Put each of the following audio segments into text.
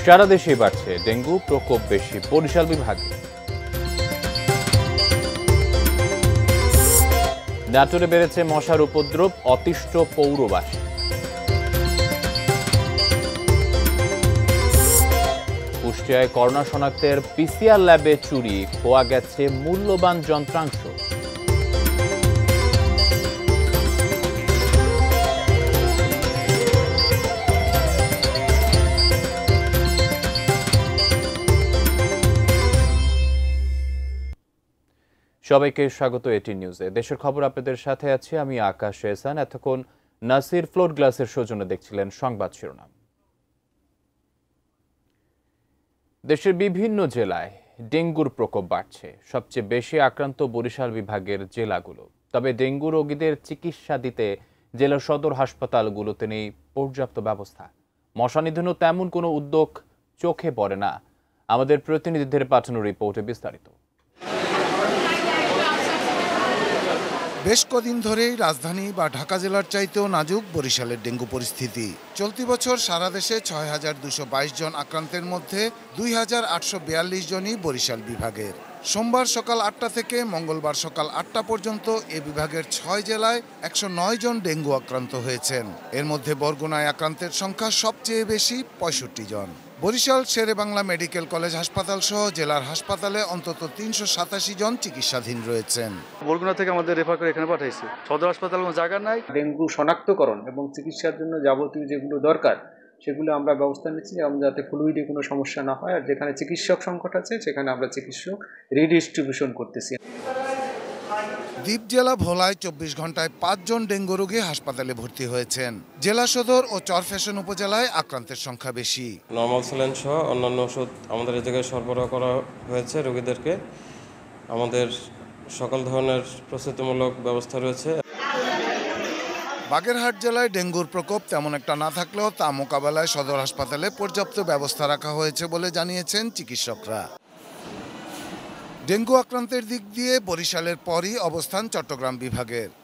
সারা দেশে বাড়ছে ডেঙ্গু প্রকোপ বেশি বরিশাল বিভাগে। নাটোরে বেড়েছে মশার উপদ্রব, অতিষ্ঠ পৌরবাসী। কুষ্টিয়ায় করোনা শনাক্তের পিসিআর ল্যাবে চুরি, খোয়া গেছে মূল্যবান যন্ত্রাংশ। সবাইকে স্বাগত এটি নিউজে। দেশের খবর আপনাদের সাথে আছি আমি আকাশ এহসান। এতক্ষণ নাসির ফ্লোর গ্লাসের সৌজন্যে দেখছিলেন সংবাদ শিরোনাম। দেশের বিভিন্ন জেলায় ডেঙ্গুর প্রকোপ বাড়ছে, সবচেয়ে বেশি আক্রান্ত বরিশাল বিভাগের জেলাগুলো। তবে ডেঙ্গু রোগীদের চিকিৎসা দিতে জেলা সদর হাসপাতালগুলোতে নেই পর্যাপ্ত ব্যবস্থা। মশা নিধনও তেমন কোনো উদ্যোগ চোখে পড়ে না। আমাদের প্রতিনিধিদের পাঠানো রিপোর্টে বিস্তারিত। বেশ কদিন ধরেই রাজধানী বা ঢাকা জেলার চাইতেও নাজুক বরিশালের ডেঙ্গু পরিস্থিতি। চলতি বছর সারা দেশে ৬,২২২ জন আক্রান্তের মধ্যে ২,৮৪২ জনই বরিশাল বিভাগের। সোমবার সকাল ৮টা থেকে মঙ্গলবার সকাল ৮টা পর্যন্ত এ বিভাগের ৬ জেলায় ১০৯ জন ডেঙ্গু আক্রান্ত হয়েছেন। এর মধ্যে বরগুনায় আক্রান্তের সংখ্যা সবচেয়ে বেশি, ৬৫ জন। বরিশাল শেরেবাংলা মেডিকেল কলেজ হাসপাতাল সহ জেলার হাসপাতালে অন্তত ৩৮৭ জন চিকিৎসাধীন রয়েছেন। বরগুনা থেকে আমাদের রেফার করে এখানে পাঠাইছে। সদর হাসপাতালে কোনো জায়গা নাই। ডেঙ্গু শনাক্তকরণ এবং চিকিৎসার জন্য যাবতীয় যেগুলো দরকার সেগুলো আমরা ব্যবস্থা নিচ্ছি, যাতে ফ্লুইডে কোনো সমস্যা না হয়। আর যেখানে চিকিৎসক সংকট আছে সেখানে আমরা চিকিৎসক রিডিস্ট্রিবিউশন করতেছি। দ্বীপ জেলা ভোলায় ২৪ ঘন্টায় ৫ জন ডেঙ্গু রোগী হাসপাতালে ভর্তি হয়েছেন। জেলা সদর ও চরফ্যাশন উপজেলায় আক্রান্তের সংখ্যা বেশি। নরমাল স্যালাইন সহ অন্যান্য ওষুধ আমাদের এই জায়গায় সরবরাহ করা হয়েছে রোগীদেরকে। আমাদের সকল ধরনের প্রস্তুতিমূলক ব্যবস্থা রয়েছে। বাগেরহাট জেলায় ডেঙ্গুর প্রকোপ তেমন একটা না থাকলেও তা মোকাবেলায় সদর হাসপাতালে পর্যাপ্ত ব্যবস্থা রাখা হয়েছে বলে জানিয়েছেন চিকিৎসকরা। ডেঙ্গু আক্রান্তের দিক দিয়ে বরিশালের পরই অবস্থান চট্টগ্রাম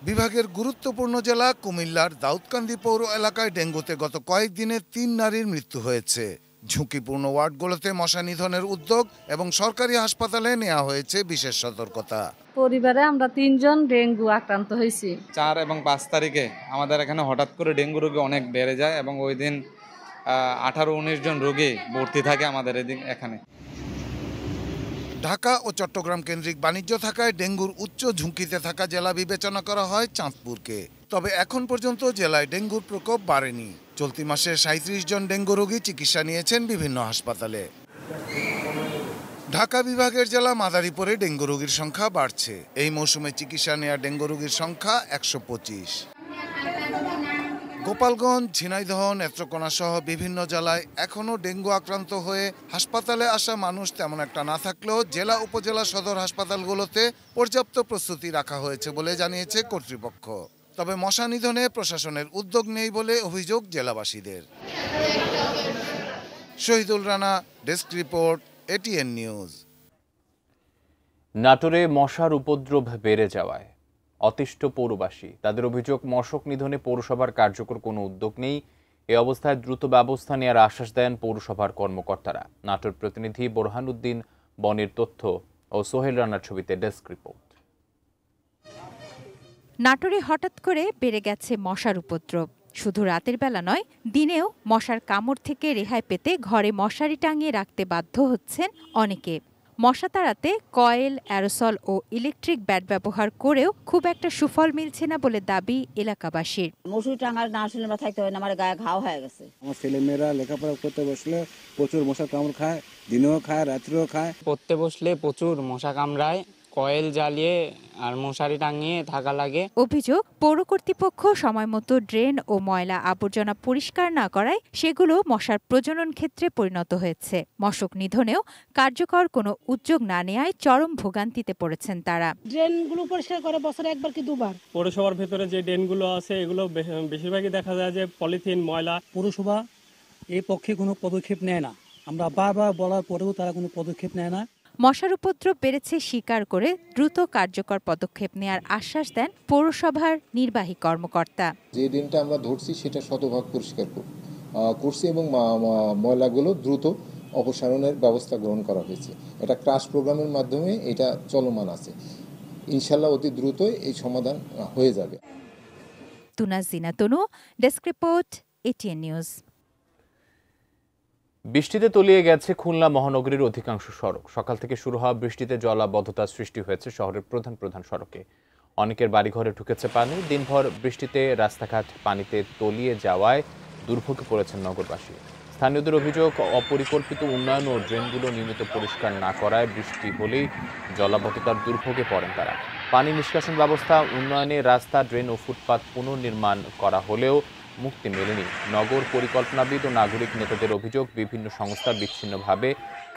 বিভাগের গুরুত্বপূর্ণ জেলা কুমিল্লার দাউদকান্দি পৌর এলাকায় ডেঙ্গুতে গত কয়েকদিনে ৩ নারীর মৃত্যু হয়েছে। ঝুঁকিপূর্ণ ওয়ার্ডগুলোতে মশা নিধনের উদ্যোগ এবং সরকারি হাসপাতালে নেওয়া হয়েছে বিশেষ সতর্কতা। পরিবারে আমরা ৩ জন ডেঙ্গু আক্রান্ত হয়েছি। ৪ এবং ৫ তারিখে আমাদের এখানে হঠাৎ করে ডেঙ্গু রোগী অনেক বেড়ে যায় এবং ওই দিন ১৮-১৯ জন রোগী ভর্তি থাকে আমাদের এখানে। ঢাকা ও চট্টগ্রাম কেন্দ্রিক বাণিজ্য থাকায় ডেঙ্গুর উচ্চ ঝুঁকিতে থাকা জেলা বিবেচনা করা হয় চাঁদপুরকে। তবে এখন পর্যন্ত জেলায় ডেঙ্গুর প্রকোপ বাড়েনি। চলতি মাসে ৩৭ জন ডেঙ্গু রোগী চিকিৎসা নিয়েছেন বিভিন্ন হাসপাতালে। ঢাকা বিভাগের জেলা মাদারীপুরে ডেঙ্গু রোগীর সংখ্যা বাড়ছে। এই মৌসুমে চিকিৎসা নেওয়া ডেঙ্গু রোগীর সংখ্যা ১২৫। গোপালগঞ্জ, ঝিনাইদহ, নেত্রকোনা সহ বিভিন্ন জেলায় এখনও ডেঙ্গু আক্রান্ত হয়ে হাসপাতালে আসা মানুষ তেমন একটা না থাকলেও জেলা উপজেলা সদর হাসপাতালগুলোতে পর্যাপ্ত প্রস্তুতি রাখা হয়েছে বলে জানিয়েছে কর্তৃপক্ষ। তবে মশা নিধনে প্রশাসনের উদ্যোগ নেই বলে অভিযোগ জেলাবাসীদের। Shahidul Rana, desk report, ATN news. নাটোরে মশার উপদ্রব বেড়ে যাওয়ায় অতিষ্ঠ পৌরবাসী। তাদের অভিযোগ, মশক নিধনে পৌরসভার কার্যকর কোনো উদ্যোগ নেই। এ অবস্থায় দ্রুত ব্যবস্থা নেওয়ার আশ্বাস দেন পৌরসভার কর্মকর্তারা। নাটোর প্রতিনিধি বোরহানুদ্দিন বনির তথ্য ও সোহেল রানার ছবিতে ডেস্ক রিপোর্ট। নাটোরে হঠাৎ করে বেড়ে গেছে মশার উপদ্রব। শুধু রাতের বেলা নয়, দিনেও মশার কামড় থেকে রেহাই পেতে ঘরে মশারি টাঙিয়ে রাখতে বাধ্য হচ্ছেন অনেকে। মশা তাড়াতে কয়েল, অ্যারোসল ও ইলেকট্রিক ব্যাট ব্যবহার করেও খুব একটা সুফল মিলছে না বলে দাবি এলাকাবাসীর। মশারি টাঙার না আসলে আমরা থাকতে হয় না, আমার গায়ে ঘাও হয়ে গেছে। আমার ছেলেমেয়েরা লেখাপড়া করতে বসলে প্রচুর মশা কামড় খায়, দিনেও খায়, রাত্রেও খায়। পড়তে বসলে প্রচুর মশা কামড়ায়, কয়েল জ্বালিয়ে আর মশারি টাঙিয়ে থাকা লাগে। অভিযোগ, পৌর কর্তৃপক্ষ সময়মতো ড্রেন ও ময়লা আবর্জনা পরিষ্কার না করায় সেগুলো মশার প্রজনন ক্ষেত্রে পরিণত হয়েছে। মশক নিধনেও কার্যকর কোনো উদ্যোগ না নেওয়ায় চরম ভোগান্তিতে পড়েছেন তারা। ড্রেনগুলো পরিষ্কার করে বছরে একবার কি দুবার। পৌরসভার ভেতরে যে ড্রেনগুলো আছে এগুলো বেশিরভাগই দেখা যায় যে পলিথিন, ময়লা। পৌরসভা এই পক্ষে কোনো পদক্ষেপ নেয় না। আমরা বারবার বলার পরেও তারা কোনো পদক্ষেপ নেয় না। মশার উপদ্রব বেড়েছে স্বীকার করে দ্রুত কার্যকর পদক্ষেপ নেওয়ার আশ্বাস দেন পৌরসভার নির্বাহী কর্মকর্তা। যে দিনটা আমরা ধরছি সেটা শতভাগ পরিষ্কার করব করছি এবং ময়লাগুলো দ্রুত অপসারণের ব্যবস্থা গ্রহণ করা হয়েছে। এটা ক্রাশ প্রোগ্রামের মাধ্যমে এটা চলমান আছে। ইনশাল্লাহ অতি দ্রুতই এই সমাধান হয়ে যাবে। তুনাজিনা তনু, ডেস্ক রিপোর্ট, এটিএন নিউজ। বৃষ্টিতে তলিয়ে গেছে খুলনা মহানগরীর অধিকাংশ সড়ক। সকাল থেকে শুরু হওয়া বৃষ্টিতে জলাবদ্ধতার সৃষ্টি হয়েছে শহরের প্রধান সড়কে। অনেকের বাড়িঘরে ঢুকেছে পানি। দিনভর বৃষ্টিতে রাস্তাঘাট পানিতে তলিয়ে যাওয়ায় দুর্ভোগে পড়েছেন নগরবাসী। স্থানীয়দের অভিযোগ, অপরিকল্পিত উন্নয়ন ও ড্রেনগুলো নিয়মিত পরিষ্কার না করায় বৃষ্টি হলেই জলাবদ্ধতার দুর্ভোগে পড়েন তারা। পানি নিষ্কাশন ব্যবস্থা উন্নয়নে রাস্তা, ড্রেন ও ফুটপাত পুনর্নির্মাণ করা হলেও মুক্তি মেলেনি। নগর পরিকল্পনাবিদ ও নাগরিক নেতাদের অভিযোগ, বিভিন্ন সংস্থা বিচ্ছিন্নভাবে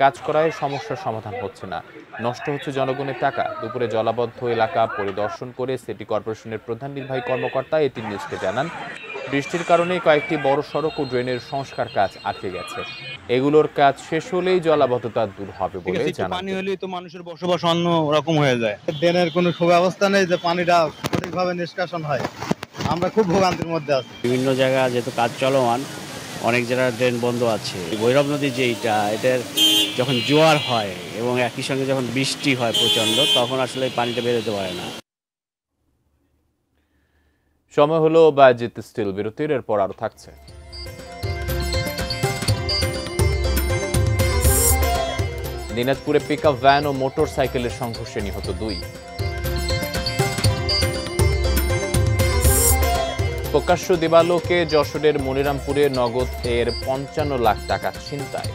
কাজ করায় সমস্যার সমাধান হচ্ছে না, নষ্ট হচ্ছে জনগণের টাকা। দুপুরে জলাবদ্ধ এলাকা পরিদর্শন করে সিটি কর্পোরেশনের প্রধান নির্বাহী কর্মকর্তা এটিএন নিউজকে জানান, বৃষ্টির কারণে কয়েকটি বড় সড়ক ও ড্রেনের সংস্কার কাজ আটকে গেছে। এগুলোর কাজ শেষ হলেই জলাবদ্ধতা দূর হবে বলে জানান। পানি হলেই তো মানুষের বসবাস অন্য রকম হয়ে যায়। ড্রেনের কোনো সুব্যবস্থা নেই যে পানিটা সঠিকভাবে নিষ্কাশন হয়। আমরা খুব ভোগান্তির মধ্যে আছি। বিভিন্ন জায়গায় যেহেতু কাজ চলমান, অনেক জায়গায় ড্রেন বন্ধ আছে। ভৈরব নদী এটার যখন জোয়ার হয় এবং একই সঙ্গে যখন বৃষ্টি হয় প্রচণ্ড, তখন আসলে পানিটা বেরোতে পারে না। সময় হলো বাজিত স্টিল বিরতির, এরপর আরো থাকছে। দিনাজপুরে পিকআপ ভ্যান ও মোটর সাইকেলের সংঘর্ষে নিহত 2। প্রকাশ্য দিবালোকে যশোরের মনিরামপুরে নগদ এর 55 লাখ টাকা ছিনতাই।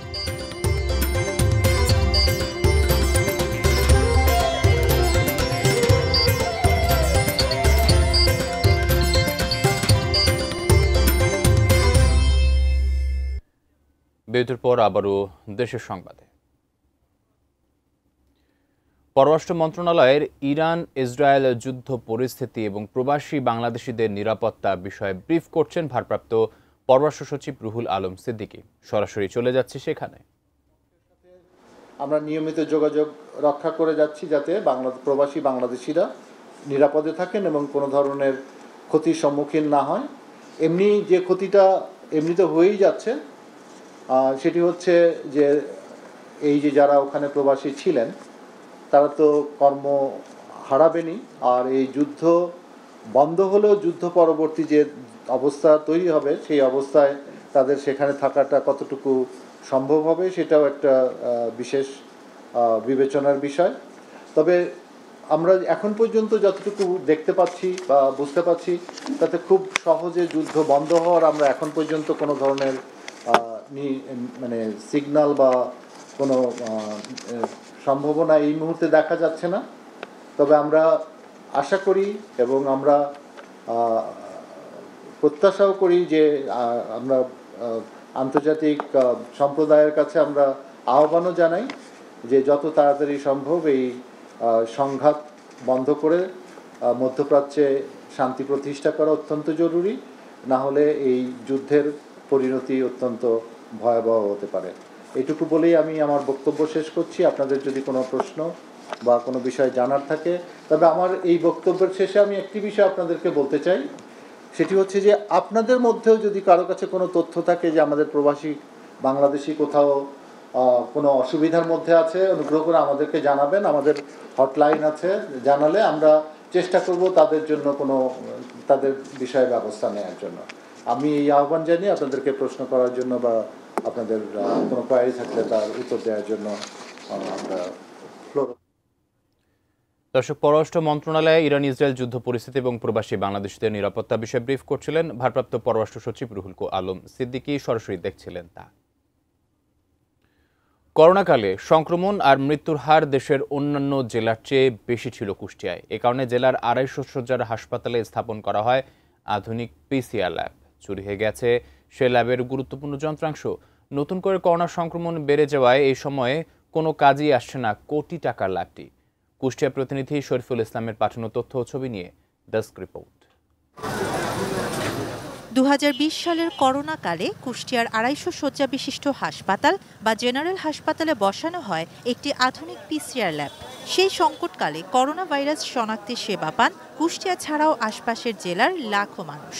বিরতির পর আবারও দেশের সংবাদে। পররাষ্ট্র মন্ত্রণালয়ের ইরান ইসরায়েল যুদ্ধ পরিস্থিতি এবং প্রবাসী বাংলাদেশিদের নিরাপত্তা বিষয়ে ব্রিফ করছেন ভারপ্রাপ্ত পররাষ্ট্র সচিব রুহুল আলম সিদ্দিকী। সরাসরি চলে যাচ্ছে সেখানে। আমরা নিয়মিত যোগাযোগ রক্ষা করে যাচ্ছি যাতে প্রবাসী বাংলাদেশিরা নিরাপদে থাকেন এবং কোনো ধরনের ক্ষতির সম্মুখীন না হয়। এমনি যে ক্ষতিটা এমনিতে হয়েই যাচ্ছে সেটি হচ্ছে যে এই যে যারা ওখানে প্রবাসী ছিলেন তারা তো কর্ম হারাবেনই, আর এই যুদ্ধ বন্ধ হলেও যুদ্ধ পরবর্তী যে অবস্থা তৈরি হবে সেই অবস্থায় তাদের সেখানে থাকাটা কতটুকু সম্ভব হবে সেটাও একটা বিশেষ বিবেচনার বিষয়। তবে আমরা এখন পর্যন্ত যতটুকু দেখতে পাচ্ছি বা বুঝতে পারছি তাতে খুব সহজে যুদ্ধ বন্ধ হওয়ার আমরা এখন পর্যন্ত কোনো ধরনের মানে সিগন্যাল বা কোনো সম্ভাবনা এই মুহূর্তে দেখা যাচ্ছে না। তবে আমরা আশা করি এবং আমরা প্রত্যাশাও করি যে আমরা আন্তর্জাতিক সম্প্রদায়ের কাছে আমরা আহ্বানও জানাই যে যত তাড়াতাড়ি সম্ভব এই সংঘাত বন্ধ করে মধ্যপ্রাচ্যে শান্তি প্রতিষ্ঠা করা অত্যন্ত জরুরি, না হলে এই যুদ্ধের পরিণতি অত্যন্ত ভয়াবহ হতে পারে। এইটুকু বলেই আমি আমার বক্তব্য শেষ করছি। আপনাদের যদি কোনো প্রশ্ন বা কোনো বিষয় জানার থাকে, তবে আমার এই বক্তব্যের শেষে আমি একটি বিষয় আপনাদেরকে বলতে চাই, সেটি হচ্ছে যে আপনাদের মধ্যেও যদি কারো কাছে কোনো তথ্য থাকে যে আমাদের প্রবাসী বাংলাদেশি কোথাও কোনো অসুবিধার মধ্যে আছে, অনুগ্রহ করে আমাদেরকে জানাবেন। আমাদের হটলাইন আছে, জানালে আমরা চেষ্টা করব তাদের জন্য তাদের বিষয়ে ব্যবস্থা নেওয়ার জন্য। আমি এই আহ্বান জানিয়ে আপনাদেরকে প্রশ্ন করার জন্য বা আপনাদের কোনো কোয়ারি থাকলে তার উত্তর দেওয়ার জন্য আমরা দর্শক, পররাষ্ট্র মন্ত্রণালয়ে ইরান ইসরায়েল যুদ্ধ পরিস্থিতি এবং প্রবাসী বাংলাদেশিদের নিরাপত্তা বিষয়ে ব্রিফ করছিলেন ভারপ্রাপ্ত পররাষ্ট্র সচিব রুহুল আলম সিদ্দিকী। সরাসরি দেখছিলেন তা। করোনাকালে সংক্রমণ আর মৃত্যুর হার দেশের অন্যান্য জেলার চেয়ে বেশি ছিল কুষ্টিয়ায়। এ কারণে জেলার 250 শয্যার হাসপাতালে স্থাপন করা হয় আধুনিক পিসিআর ল্যাব। চুরি হয়ে গেছে সে ল্যাবের গুরুত্বপূর্ণ যন্ত্রাংশ। নতুন করে করোনা সংক্রমণ বেড়ে যাওয়ায় এই সময়ে কোনো কাজই আসছে না কোটি টাকার ল্যাবটি। কুষ্টিয়া প্রতিনিধি শরীফুল ইসলামের পাঠানো তথ্য ও ছবি নিয়ে ডেস্ক রিপোর্ট। 2020 সালের করোনাকালে কুষ্টিয়ার 250 শয্যা বিশিষ্ট হাসপাতাল বা জেনারেল হাসপাতালে বসানো হয় একটি আধুনিক পিসিআর ল্যাব। সেই সংকটকালে করোনা ভাইরাস শনাক্তে সেবা পান কুষ্টিয়া ছাড়াও আশপাশের জেলার লাখো মানুষ।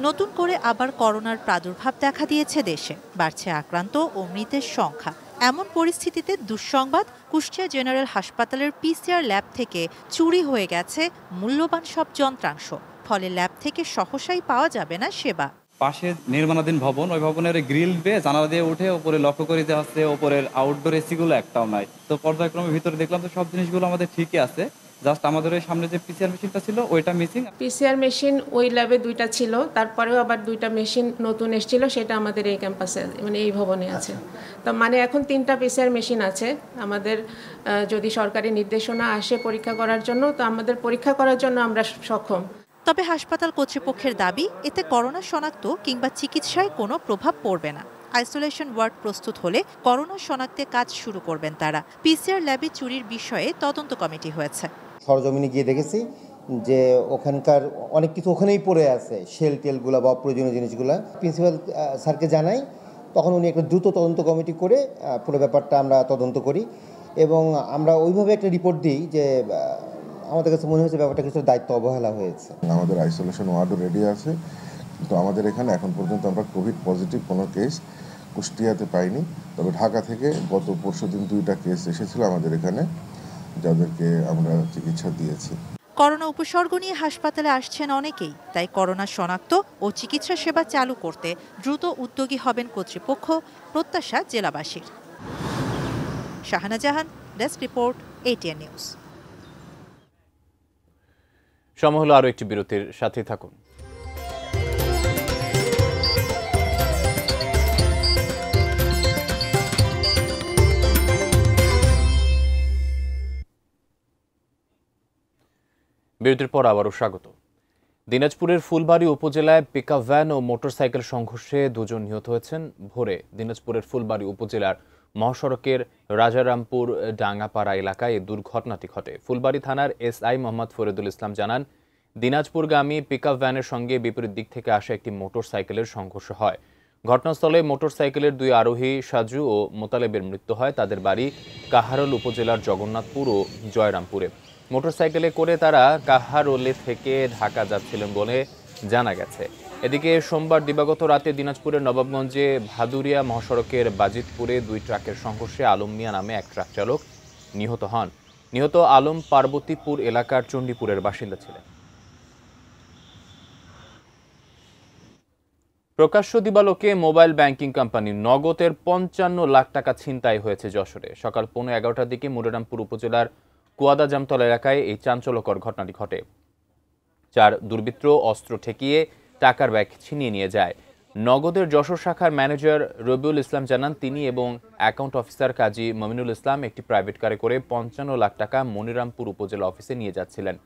নতুন করে আবার করোনার প্রাদুর্ভাব দেখা দিয়েছে দেশে, বাড়ছে আক্রান্ত ও মৃতের সংখ্যা। এমন পরিস্থিতিতে দুঃসংবাদ, কুষ্টিয়া জেনারেল হাসপাতালের পিসিআর ল্যাব থেকে চুরি হয়ে গেছে মূল্যবান সব যন্ত্রাংশ। ফলে ল্যাব থেকে সহসাই পাওয়া যাবে না সেবা। পাশে নির্মাণাধীন ভবন, ওই ভবনের গ্রিল বেয়ে জানালা দিয়ে উঠে উপরে লক্ষ্য করিতে হচ্ছে উপরের আউটডোর এসিগুলো একটাও নাই। তো পর্যায়ক্রমে ভিতরে দেখলাম তো সব জিনিসগুলো আমাদের ঠিকই আছে, জাস্ট আমাদের ওই সামনে যে পিসিআর মেশিনটা ছিল ওইটা মিসিং। পিসিআর মেশিন ওই ল্যাবে 2টা ছিল, তারপরেও আবার 2টা মেশিন নতুন এসেছিল, সেটা আমাদের এই ক্যাম্পাসে মানে এই ভবনে আছে। তো মানে এখন 3টা পিসিআর মেশিন আছে আমাদের। যদি সরকারি নির্দেশনা আসে পরীক্ষা করার জন্য, তো আমাদের পরীক্ষা করার জন্য আমরা সক্ষম। তবে হাসপাতাল কর্তৃপক্ষের দাবি, এতে করোনা শনাক্ত কিংবা চিকিৎসায় কোনো প্রভাব পড়বে না। আইসোলেশন ওয়ার্ড প্রস্তুত হলে করোনা শনাক্তে কাজ শুরু করবেন তারা। পিসিআর ল্যাবে চুরির বিষয়ে তদন্ত কমিটি হয়েছে। সরজমিনে গিয়ে দেখেছি যে ওখানকার অনেক কিছু ওখানেই পড়ে আছে, শেল টেলগুলো বা প্রয়োজনীয় জিনিসগুলো। প্রিন্সিপাল স্যারকে জানাই, তখন উনি একটা দ্রুত তদন্ত কমিটি করে পুরো ব্যাপারটা আমরা তদন্ত করি এবং আমরা ওইভাবে একটা রিপোর্ট দিই যে আমাদের কাছে মনে হয়েছে ব্যাপারটা কিছু দায়িত্ব অবহেলা হয়েছে। আমাদের আইসোলেশন ওয়ার্ডও রেডি আছে, কিন্তু আমাদের এখানে এখন পর্যন্ত আমরা কোভিড পজিটিভ কোনো কেস কুষ্টিয়াতে পাইনি। তবে ঢাকা থেকে গত পরশুদিন 2টা কেস এসেছিল আমাদের এখানে, যাদেরকে আমরা চিকিৎসা দিয়েছি। করোনা উপসর্গ নিয়ে হাসপাতালে আসছেন অনেকেই, তাই করোনা শনাক্ত ও চিকিৎসা সেবা চালু করতে দ্রুত উদ্যোগী হবেন কর্তৃপক্ষ, প্রত্যাশা জেলাবাসীর। শাহানা জাহান, ডেস্ক রিপোর্ট, ATN নিউজ। সময় হলো আরও একটি বিরতির, সাথে থাকুন। বিরতির পর আবারও স্বাগত। দিনাজপুরের ফুলবাড়ী উপজেলায় পিকআপ ভ্যান ও মোটরসাইকেল সংঘর্ষে 2 জন নিহত হয়েছেন। ভোরে দিনাজপুরের ফুলবাড়ী উপজেলার মহাসড়কের রাজারামপুর ডাঙ্গাপাড়া এলাকায় এই দুর্ঘটনাটি ঘটে। ফুলবাড়ী থানার SI মোহাম্মদ ফরিদুল ইসলাম জানান, দিনাজপুরগামী পিকআপ ভ্যানের সঙ্গে বিপরীত দিক থেকে আসা একটি মোটরসাইকেলের সংঘর্ষ হয়। ঘটনাস্থলে মোটরসাইকেলের 2 আরোহী সাজু ও মোতালেবের মৃত্যু হয়। তাদের বাড়ি কাহারোল উপজেলার জগন্নাথপুর ও জয়রামপুরে। মোটরসাইকেলে করে তারা কাহারোলে থেকে ঢাকা যাচ্ছিলেন বলে জানা গেছে। এদিকে সোমবার দিবাগত রাতে দিনাজপুরের নবাবগঞ্জে ভাদুরিয়া মহাসড়কের বাজিতপুরে 2 ট্রাকের সংঘর্ষে আলম মিয়া নামে এক ট্রাক চালক নিহত হন। নিহত আলম পার্বতীপুর এলাকার চণ্ডীপুরের বাসিন্দা ছিলেন। প্রকাশ্য দিবালোকে মোবাইল ব্যাংকিং কোম্পানি নগদের 55 লাখ টাকা ছিনতাই হয়েছে যশোরে। সকাল 11:15টার দিকে মুরারামপুর উপজেলার কুয়াদা জামতলা এলাকায় এই চাঞ্চল্যকর ঘটনাটি ঘটে। 4 দুর্বৃত্ত অস্ত্র ঠেকিয়ে টাকার ব্যাগ ছিনিয়ে নিয়ে যায়। নগদের যশোর শাখার ম্যানেজার রবিউল ইসলাম জানান, তিনি এবং অ্যাকাউন্ট অফিসার কাজী মমিনুল ইসলাম একটি প্রাইভেট কারে করে 55 লাখ টাকা মনিরামপুর উপজেলা অফিসে নিয়ে যাচ্ছিলেন।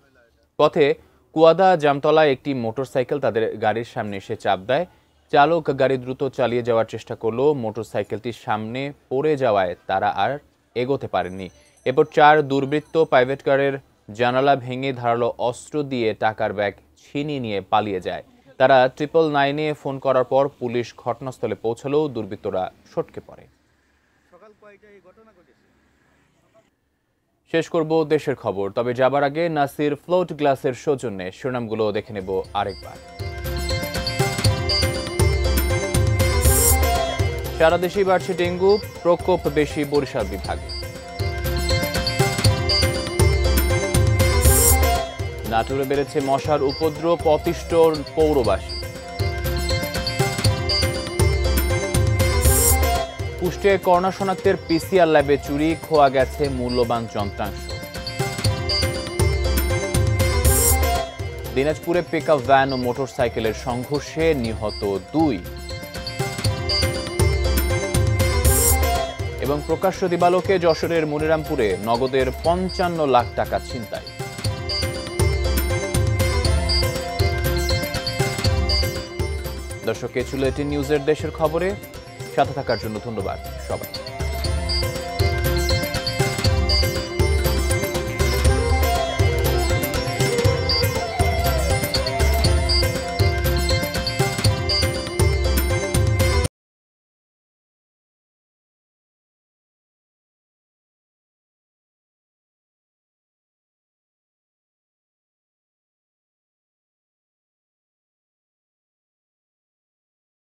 পথে কুয়াদা জামতলায় একটি মোটরসাইকেল তাদের গাড়ির সামনে এসে চাপ দেয়। চালক গাড়ি দ্রুত চালিয়ে যাওয়ার চেষ্টা করলেও মোটরসাইকেলটি সামনে পড়ে যাওয়ায় তারা আর এগোতে পারেননি। এরপর 4 দুর্বৃত্ত প্রাইভেট কারের জানালা ভেঙে ধারালো অস্ত্র দিয়ে টাকার ব্যাগ ছিনিয়ে নিয়ে পালিয়ে যায়। তারা 999-এ ফোন করার পর পুলিশ ঘটনাস্থলে পৌঁছলেও দুর্বৃত্তরা সটকে পড়ে। শেষ করব দেশের খবর, তবে যাবার আগে নাসির ফ্লোট গ্লাসের সৌজন্যে শিরোনামগুলো দেখে নেব আরেকবার। সারা দেশেই বাড়ছে ডেঙ্গু, প্রকোপ বেশি বরিশাল বিভাগে। নাটোরে বেড়েছে মশার উপদ্রব, অতিষ্ঠ পৌরবাসী। কুষ্টিয়ায় করোনা শনাক্তের পিসিআর ল্যাবে চুরি, খোয়া গেছে মূল্যবান যন্ত্রাংশ। দিনাজপুরে পিকআপ ভ্যান ও মোটরসাইকেলের সংঘর্ষে নিহত 2 এবং প্রকাশ্য দিবালোকে যশোরের মনিরামপুরে নগদের 55 লাখ টাকা ছিনতাই। দর্শক, এ ছিল ATN নিউজের দেশের খবরে। সাথে থাকার জন্য ধন্যবাদ সবাই।